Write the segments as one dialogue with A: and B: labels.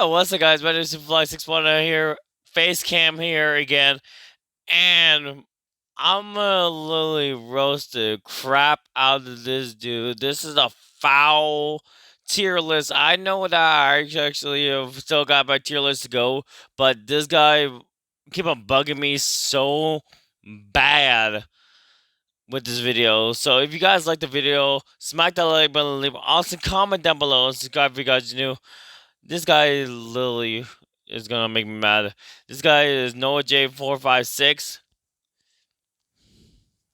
A: What's up, guys? My name is Superfly61 here. Face cam here again. And I'm gonna literally roast the crap out of this dude. This is a foul tier list. I know that I actually have still got my tier list to go, but this guy keep on bugging me so bad with this video. So if you guys like the video, smack that like button, leave an awesome comment down below, and subscribe if you guys are new. This guy literally is gonna make me mad. This guy is Noah J456.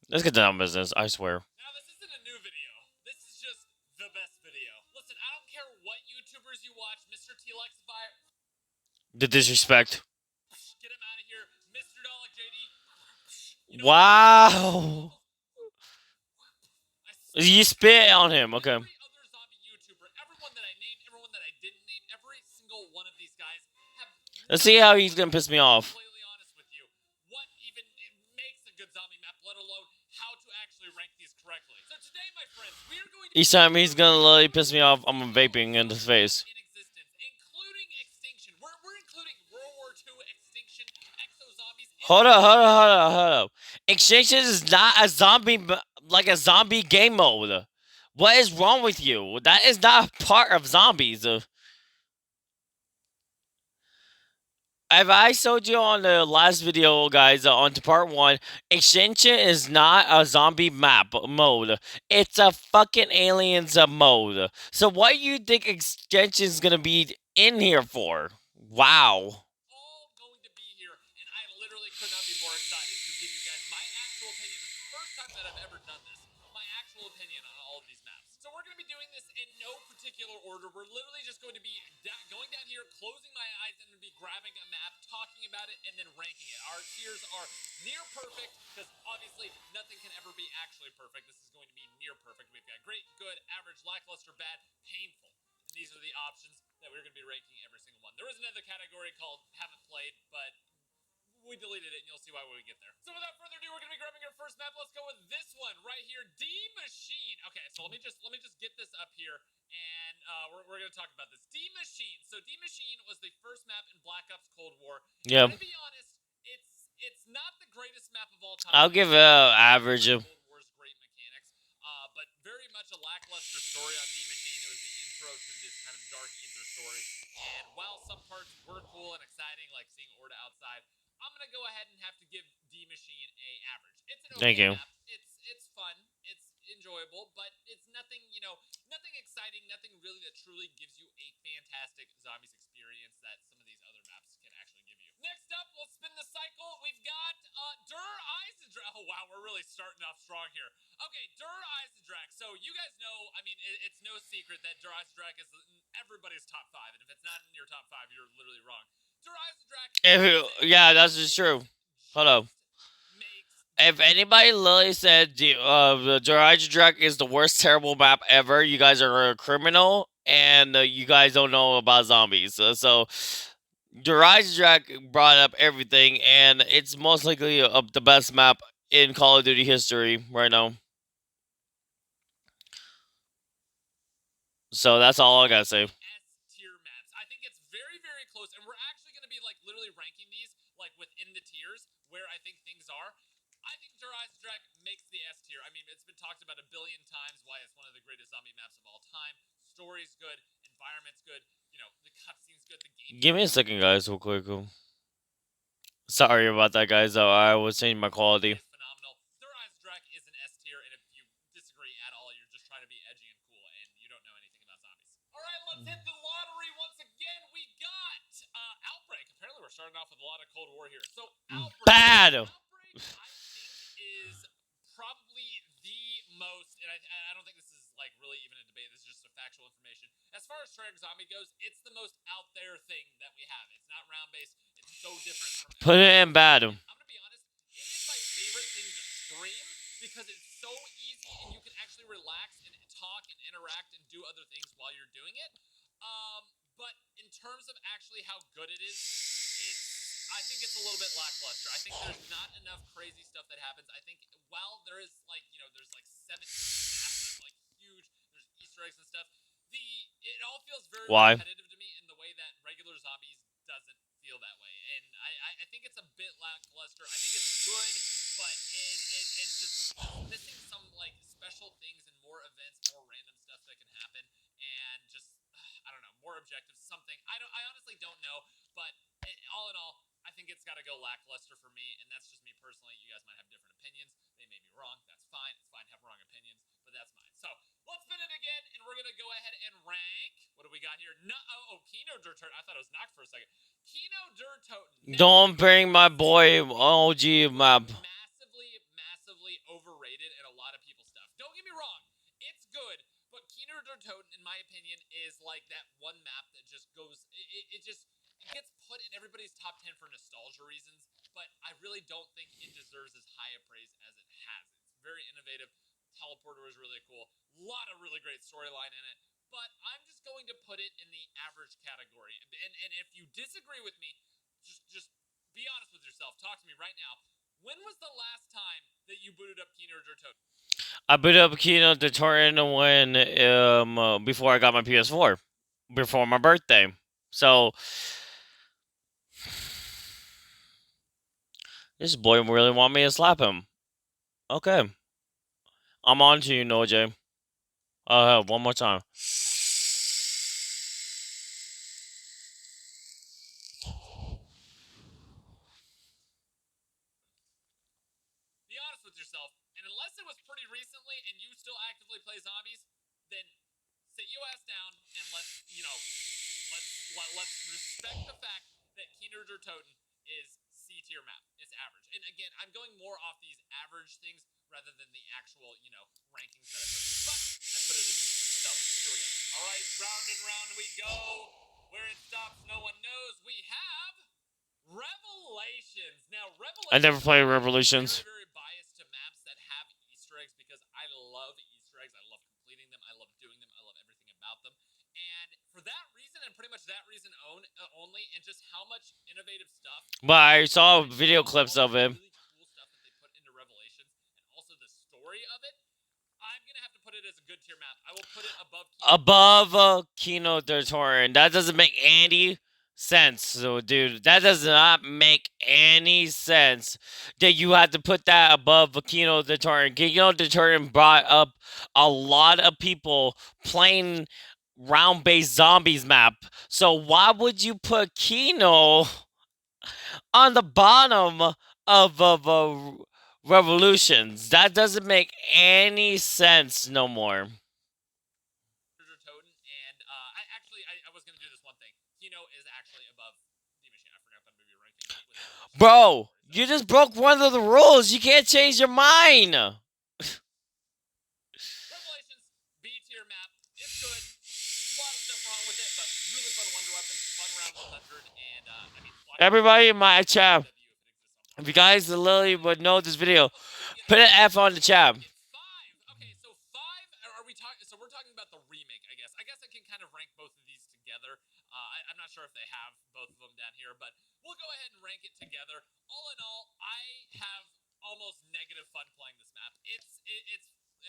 A: Let's get down to business, I swear.
B: Now, this isn't a new video. This is just the best video. Listen, I don't care what YouTubers you watch, Mr. T-Lexify.
A: The disrespect.
B: Get him out of here. Mr. Dollar JD. You know
A: Wow. You spit on him, okay.
B: Every other zombie YouTuber, everyone that I named, everyone that I didn't name, every single one of these guys have...
A: Let's see how he's gonna piss me off.
B: Completely honest with you. What even makes a good zombie map, let alone how to actually rank these correctly. So today, my friends, we are going to...
A: Each time he's gonna literally piss me off, I'm vaping in his face.
B: In existence, including Extinction. We're including World War II, Extinction, Exo Zombies...
A: Hold up. Extinction is not a zombie, like a zombie game mode. What is wrong with you? That is not a part of zombies. As I showed you on the last video, guys, on to part 1, Extinction is not a zombie map mode. It's a fucking aliens mode. So what do you think Extinction is gonna be in here for? Wow.
B: All going to be here, and I literally could not be more excited to give you guys my actual opinion. This is the first time that I've ever done this. My actual opinion on all of these maps. So we're going to be doing this in no particular order. We're literally just going to be going down here, closing my eyes, and be grabbing a map, talking about it, and then ranking it. Our tiers are near perfect, because obviously nothing can ever be actually perfect. This is going to be near perfect. We've got great, good, average, lackluster, bad, painful. And these are the options that we're going to be ranking every single one. There is another category called haven't played, but we deleted it, and you'll see why when we get there. So without further ado, we're going to be grabbing our first map. Let's go with this one right here, D Machine. Okay, so let me just get this up here, and we're going to talk about this. D Machine. So D Machine was the first map in Black Ops Cold War.
A: Yeah.
B: To be honest, it's not the greatest map of all time.
A: I'll give it average.
B: Cold War's great mechanics, but very much a lackluster story on D Machine. It was the intro to this kind of dark ether story. And while some parts were cool and exciting, like seeing Orda outside, I'm gonna go ahead and have to give D Machine a average. It's an okay map. It's fun. It's enjoyable, but it's nothing, nothing exciting, nothing really that truly gives you a fantastic zombies experience that some of these other maps can actually give you. Next up, let's spin the cycle. We've got Oh wow, we're really starting off strong here. Okay, Eisendrach. So you guys know, I mean, it's no secret that Eisendrach is everybody's top 5, and if it's not in your top 5, you're literally wrong.
A: Yeah, that's just true. Hold up. If anybody literally said the Eisendrach is the worst terrible map ever, you guys are a criminal, and you guys don't know about zombies. So Eisendrach brought up everything, and it's most likely the best map in Call of Duty history right now. So that's all I gotta say.
B: S-tier maps. I think it's very, very close, and we're actually going to be like literally ranking these like within the tiers where I think things are. I think Eisendrach makes the S tier. I mean, it's been talked about a billion times why it's one of the greatest zombie maps of all time. Story's good, environment's good, the cutscene's good, the game.
A: Give me a second, guys, real quick. Sorry about that, guys. I was changing my quality.
B: It's phenomenal. Eisendrach is an S tier, and if you disagree at all, you're just trying to be edgy and cool, and you don't know anything about zombies. All right, let's hit the lottery once again. We got Outbreak. Apparently, we're starting off with a lot of Cold War here. So Outbreak.
A: Bad.
B: Outbreak, I think, is probably the most, and I don't think this is like really even a debate. This is just a factual information. As far as Treyarch Zombie goes, it's the most out there thing that we have. It's not round based. It's so different from
A: Put it in bad.
B: I'm gonna be honest. It is my favorite thing to stream because it's so easy and you can actually relax and talk and interact and do other things while you're doing it. But in terms of actually how good it is, I think it's a little bit lackluster. I think there's not enough crazy stuff that happens. I think while there is there's like 7 maps, like huge, there's Easter eggs and stuff. It all feels very repetitive to me in the way that regular doesn't feel that way. And I think it's a bit lackluster. I think it's good, but it's just missing some like special things and more events, more random stuff that can happen, and just I don't know, more objectives, something. I honestly don't know, but all in all, I think it's got to go lackluster for me, and that's just me personally. You guys might have different opinions. They may be wrong. That's fine. It's fine to have wrong opinions, but that's mine. So let's spin it again, and we're gonna go ahead and rank. What do we got here? No, Kino Dirtoten. I thought it was knocked for a second. Kino Dirtoten.
A: Don't bring my boy OG map.
B: Massively overrated in a lot of people's stuff. Don't get me wrong, it's good, but Kino Dirtoten, in my opinion, is like that one map that just goes. It just gets put in everybody's top 10 for nostalgia reasons, but I really don't think it deserves as high a praise as it has. It's very innovative. Teleporter was really cool. A lot of really great storyline in it. But I'm just going to put it in the average category. And if you disagree with me, just be honest with yourself. Talk to me right now. When was the last time that you booted up Kino Dirtoten?
A: I booted up Kino Dirtoten when before I got my PS4, before my birthday. So this boy really want me to slap him. Okay, I'm on to you, NoJ. One more time.
B: Be honest with yourself. And unless it was pretty recently and you still actively play zombies, then sit your ass down and let's respect the fact that Kino Dirtoten is C tier map. It's average. And again, I'm going more off these average things rather than the actual, rankings that I put. But I put it in C. So here we go. All right, round and round we go. Where it stops, no one knows. We have Revelations. Now, Revelations.
A: I never played
B: Revolutions.
A: Revolutions.
B: Very biased to maps that have Easter eggs because I love Easter eggs. I love completing them. I love doing them. I love everything about them. And for that reason, and pretty much that reason only, and just how much innovative stuff.
A: But I saw video clips of it.
B: Really cool stuff that they put into Revelations, and also the story of it. I'm gonna have to put it as a good tier map. I will put it above.
A: Above Kino Dirtoren. That doesn't make any sense. So, dude, that does not make any sense that you have to put that above Kino Dirtoren. Kino Dirtoren brought up a lot of people playing round-based zombies map. So why would you put Kino on the bottom of Revolutions? That doesn't make any sense no more.
B: And I was gonna do this one thing. Kino is actually above D Machine. I forgot that movie ranking with
A: Bro, you just broke one of the rules. You can't change your mind.
B: Revelations B tier map. It's good. A lot of stuff wrong with it, but really fun wonder weapons, fun round 100, and I mean.
A: Everybody in my chat, if you guys literally would know this video, put an F on the chat.
B: It's 5. Okay, so 5. Are we talking? So we're talking about the remake, I guess. I guess I can kind of rank both of these together. I'm not sure if they have both of them down here, but we'll go ahead and rank it together. All in all, I have almost negative fun playing this map. It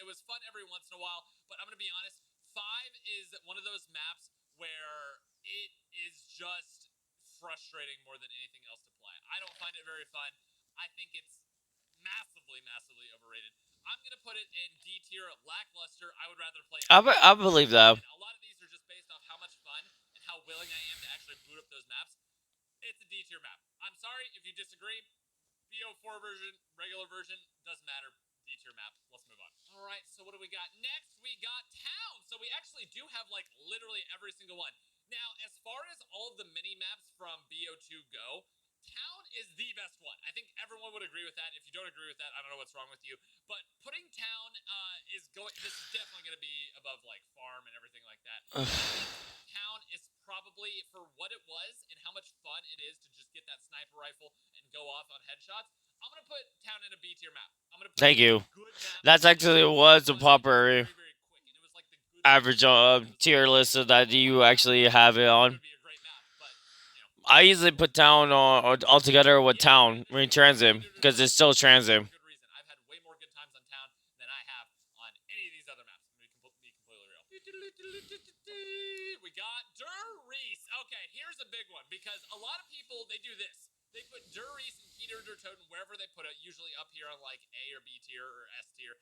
B: was fun every once in a while, but I'm gonna be honest. 5 is one of those maps where it is just frustrating more than anything else to play. I don't find it very fun. I think it's massively overrated. I'm gonna put it in D tier, lackluster. I would rather play.
A: I believe that.
B: And a lot of these are just based off how much fun and how willing I am to actually boot up those maps. It's a D tier map. I'm sorry if you disagree. BO4 version, regular version, doesn't matter. D tier map. Let's move on. All right, so what do we got next? We got Town. So we actually do have like literally every single one. Now, as far as all of the mini maps from BO2 go, Town is the best one. I think everyone would agree with that. If you don't agree with that, I don't know what's wrong with you. But putting Town is going. This is definitely going to be above like Farm and everything like that. Town is probably, for what it was and how much fun it is to just get that sniper rifle and go off on headshots. I'm gonna put Town in a B tier map. I'm gonna put
A: Thank you.
B: Good map.
A: That's actually was a proper
B: very, very quick, and it was like the good
A: average tier list so that you actually have it on.
B: It would be a great map, but
A: I usually put Town on altogether with Town in Transit because it's still Transit.
B: good reason. I've had way more good times on Town than I have on any of these other maps. To be completely real. We got Reese. Okay, here's a big one. because a lot of people, they do this. They put Durice and Keter Dertoten wherever they put it, usually up here on like A or B tier or S tier.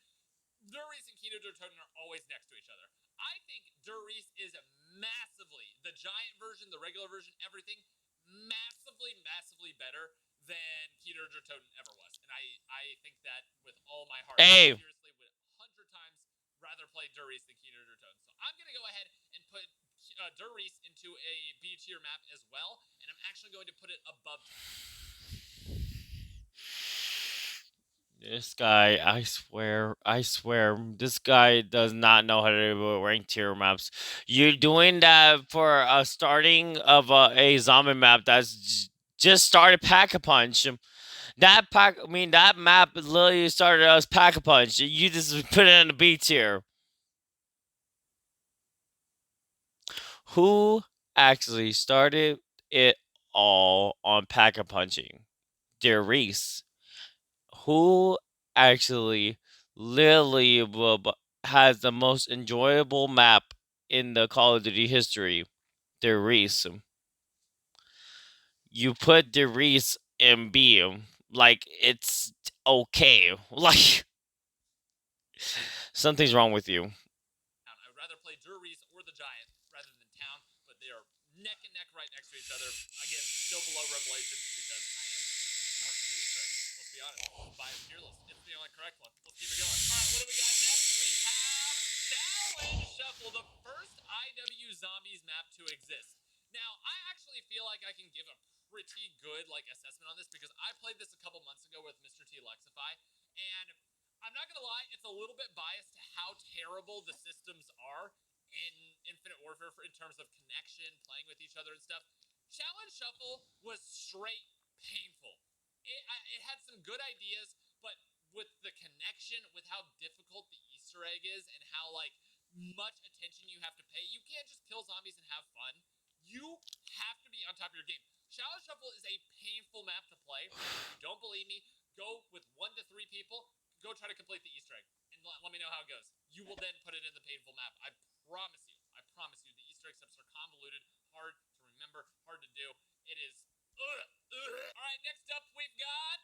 B: Durice and Keto Dertoten are always next to each other. I think Durice is massively, the giant version, the regular version, everything, massively better than Keto Dertoten ever was. And I think that with all my heart. I
A: Hey,
B: seriously would 100 times rather play Durice than Keto Dertoten. So I'm going to go ahead and put Durice into a B tier map as well. And I'm actually going to put it above
A: this guy, I swear, this guy does not know how to do rank tier maps. You're doing that for a starting of a zombie map that's just started Pack a Punch. That map literally started as Pack a Punch. You just put it in the B tier. Who actually started it all on Pack a Punching? Dear Reese. Who actually literally has the most enjoyable map in the Call of Duty history? Dear Reese. You put Dear Reese in B. Like, it's okay. Like, something's wrong with you.
B: Town. I would rather play Durice or the Giant rather than Town, but they are neck and neck right next to each other. Again, still below Revelation because I am partial to Easter eggs. Let's be honest. Bias tier list. It's the only correct one. Let's keep it going. All right, what do we got next? We have Challenge Shuffle, the first IW Zombies map to exist. Now, I actually feel like I can give a pretty good assessment on this because I played this a couple months ago with Mr. T Lexify, and I'm not gonna lie, it's a little bit biased to how terrible the systems are in Infinite Warfare in terms of connection, playing with each other and stuff. Challenge Shuffle was straight painful. It had some good ideas, but with the connection, with how difficult the Easter egg is, and how much attention you have to pay, you can't just kill zombies and have fun. You have to be on top of your game. Challenge Shuffle is a painful map to play. If you don't believe me, go with 1 to 3 people. Go try to complete the Easter egg and let me know how it goes. You will then put it in the painful map. I promise you. I promise you. The Easter egg steps are convoluted, hard to remember, hard to do. It is. Ugh, ugh. All right, next up we've got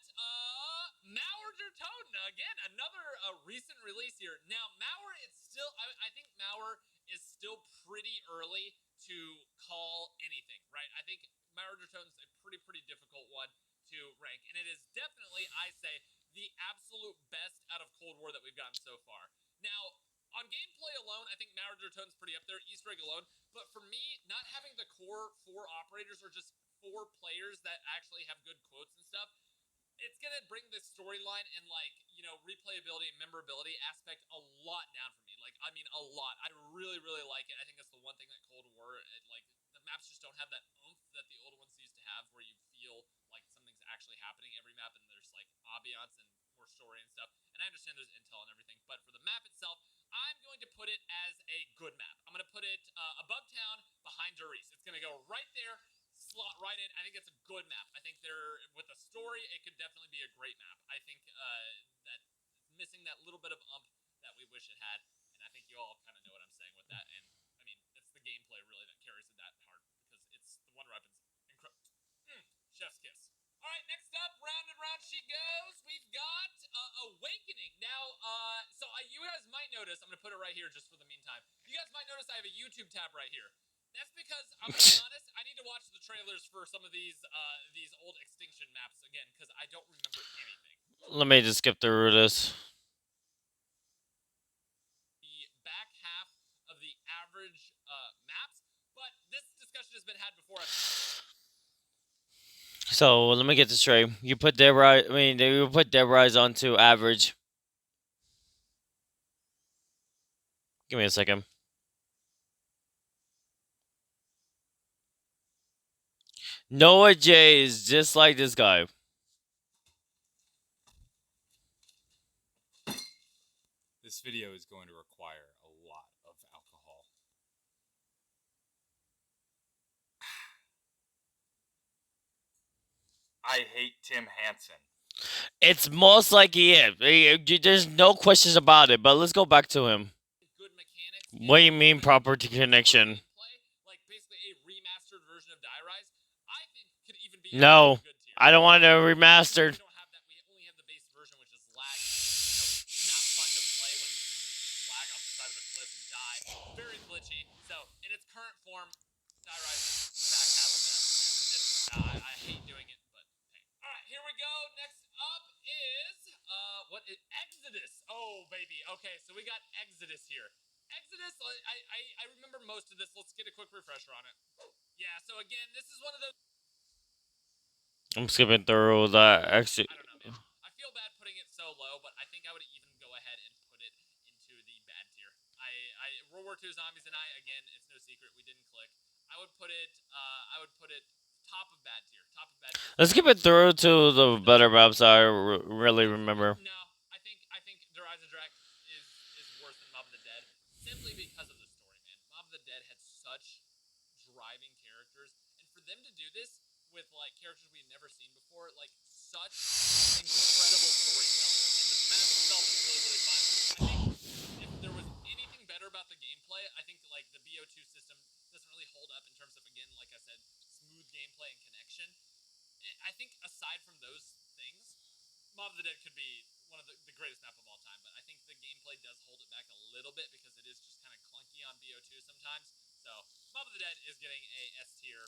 B: Mauer Dertona. Again, another recent release here. Now, Mauer, it's still. I think Mauer is still pretty early to call anything, right? I think Mauer Dertona is a pretty difficult one to rank, and it is definitely, I say, the absolute best out of Cold War that we've gotten so far. Now, on gameplay alone, I think Mauer Dertone's pretty up there, Easter egg alone, but for me, not having the core 4 operators or just 4 players that actually have good quotes and stuff, it's gonna bring the storyline and replayability and memorability aspect a lot down for me. I mean, a lot. I really like it. I think that's the one thing that Cold War, the maps just don't have that oomph that the old ones used to have, where you feel like something's actually happening every map, and there's ambiance and more story and stuff. And I understand there's intel and everything, but for the map itself, I'm going to put it as a good map. I'm going to put it above town, behind Durice. It's going to go right there, slot right in. I think it's a good map. I think with a story, it could definitely be a great map. I think that it's missing that little bit of ump that we wish it had, and I think you all kind of know what I'm saying with that. And I mean, it's the gameplay really that carries it that hard because it's the wonder weapons. Chef's kiss. All right, next up, round and round she goes. We've got Awakening. Now, you guys might notice, I'm going to put it right here just for the meantime. You guys might notice I have a YouTube tab right here. That's because, I'm going to be honest, I need to watch the trailers for some of these old Extinction maps again, because I don't remember anything.
A: Let me just skip through this.
B: The back half of the average maps, but this discussion has been had before.
A: So let me get this straight. You put you put Dead Rise onto average. Give me a second. Noah J is just like this guy.
C: This video is going to require a lot of alcohol. I hate Tim Hansen.
A: It's most likely it. There's no questions about it. But let's go back to him.
B: Good mechanics.
A: What do you mean proper connection?
B: Like basically a remastered version of Die Rise. I I think could even be
A: No,
B: a good tier.
A: I don't want a remastered.
B: We don't have that. We only have the base version, which is laggy. Not fun to play when you lag off the side of a cliff and die. Very glitchy. So in its current form, Die Rise is back half of that. I hate doing it, but hey. All right, here we go. Next up is what is Exodus? Oh baby. Okay, so we got Exodus here. Exodus, I remember most of this. Let's get a quick refresher on it. Yeah, so again, this is one of those.
A: I'm skipping through the extra.
B: I don't know, man. I feel bad putting it so low, but I think I would even go ahead and put it into the bad tier. World War II Zombies and I, again, it's no secret we didn't click. I would put it top of bad tier. Top of bad tier.
A: Let's skip it through to the better maps I really remember.
B: No, I think The Rise of Drac is worse than Mob of the Dead simply because of the story, man. Mob of the Dead had such driving characters, and for them to do this with like characters we had never seen before, like such incredible storytelling, and the map itself is really really fun. I think if there was anything better about the gameplay, I think like the BO2 system doesn't really hold up in terms of again, like I said, smooth gameplay and connection. I think aside from those things, Mob of the Dead could be one of the greatest map of all time, but I think the gameplay does hold it back a little bit because it is just kind of clunky on BO2 sometimes. So Mob of the Dead is getting a S tier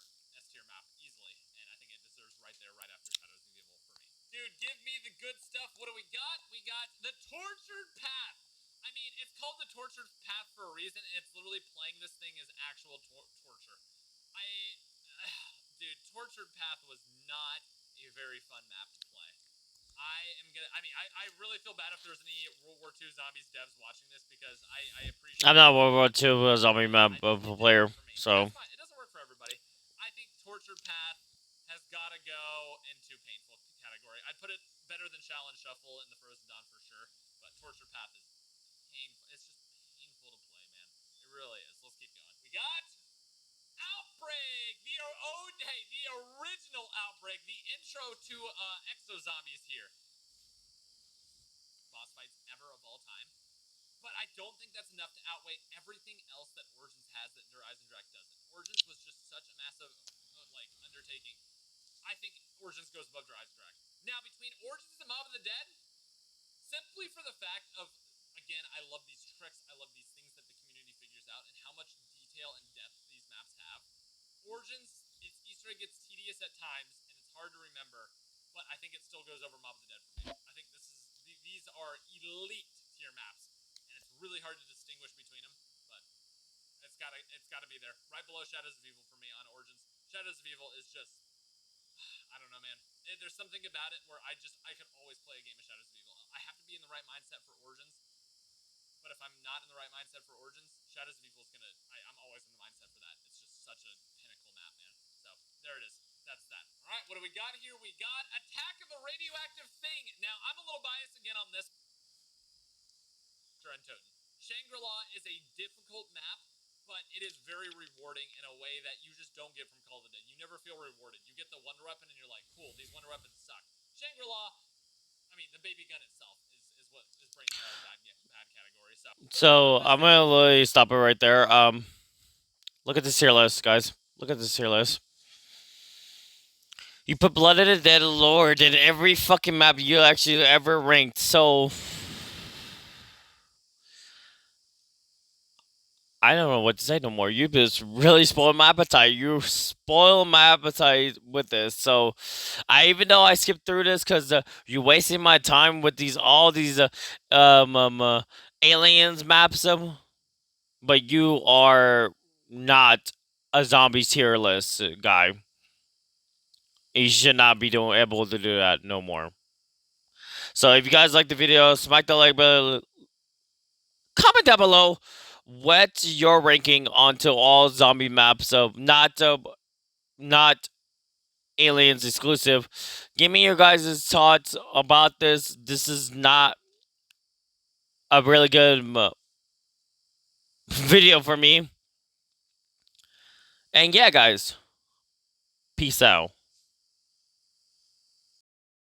B: map easily, and I think it deserves right there, right after Shadows of Evil for me. Dude, give me the good stuff. What do we got? We got the Tortured Path. I mean, it's called the Tortured Path for a reason, and it's literally playing this thing as actual torture. Dude, Tortured Path was not a very fun map to play. I really feel bad if there's any World War II Zombies devs watching this because I appreciate.
A: I'm not World War II zombie map player, so.
B: That's fine. It doesn't work for everybody. I think Tortured Path has got to go into painful category. I'd put it better than Challenge Shuffle in the Frozen Dawn for sure, but Tortured Path is painful. It's just painful to play, man. It really is. Let's keep going. We got Outbreak, the original Outbreak, the intro to Exo Zombies here. Boss fights ever of all time. But I don't think that's enough to outweigh everything else that Origins has that Rise and Drac doesn't. Origins was just such a massive undertaking. I think Origins goes above Rise and Drac. Now between Origins and Mob of the Dead, simply for the fact of, again, I love these tricks, I love these things that the community figures out, and how much detail and depth these maps have. Origins, its Easter egg gets tedious at times, and it's hard to remember, but I think it still goes over Mob of the Dead for me. I think these are elite tier maps, and it's really hard to distinguish between them, but it's gotta be there. Right below Shadows of Evil for me on Origins. Shadows of Evil is just, I don't know, man. There's something about it where I could always play a game of Shadows of Evil. I have to be in the right mindset for Origins, but if I'm not in the right mindset for Origins, Shadows of Evil is I'm always in the mindset for that. It's just such a pinnacle map, man. So there it is. That's that. All right, what do we got here? We got Attack of the Radioactive Thing. Now I'm a little biased again on this. Shangri-La is a difficult map, but it is very rewarding in a way that you just don't get from Call of the Dead. You never feel rewarded. You get the wonder weapon and you're like, cool, these wonder weapons suck. Shangri-La, I mean, the baby gun itself is what is bringing bad category.
A: So I'm gonna literally stop it right there. Look at this tier list, guys. Look at this tier list. You put Blood of the Dead Lord in every fucking map you actually ever ranked. So I don't know what to say no more. You just really spoiled my appetite. You spoiled my appetite with this. So, even though I skipped through this because you're wasting my time with all these aliens maps, but you are not a zombies tier list guy. You should not be able to do that no more. So, if you guys like the video, smack the like button. Comment down below what's your ranking onto all zombie maps of not aliens exclusive. Give me your guys' thoughts about this. This is not a really good video for me. And yeah, guys, peace out.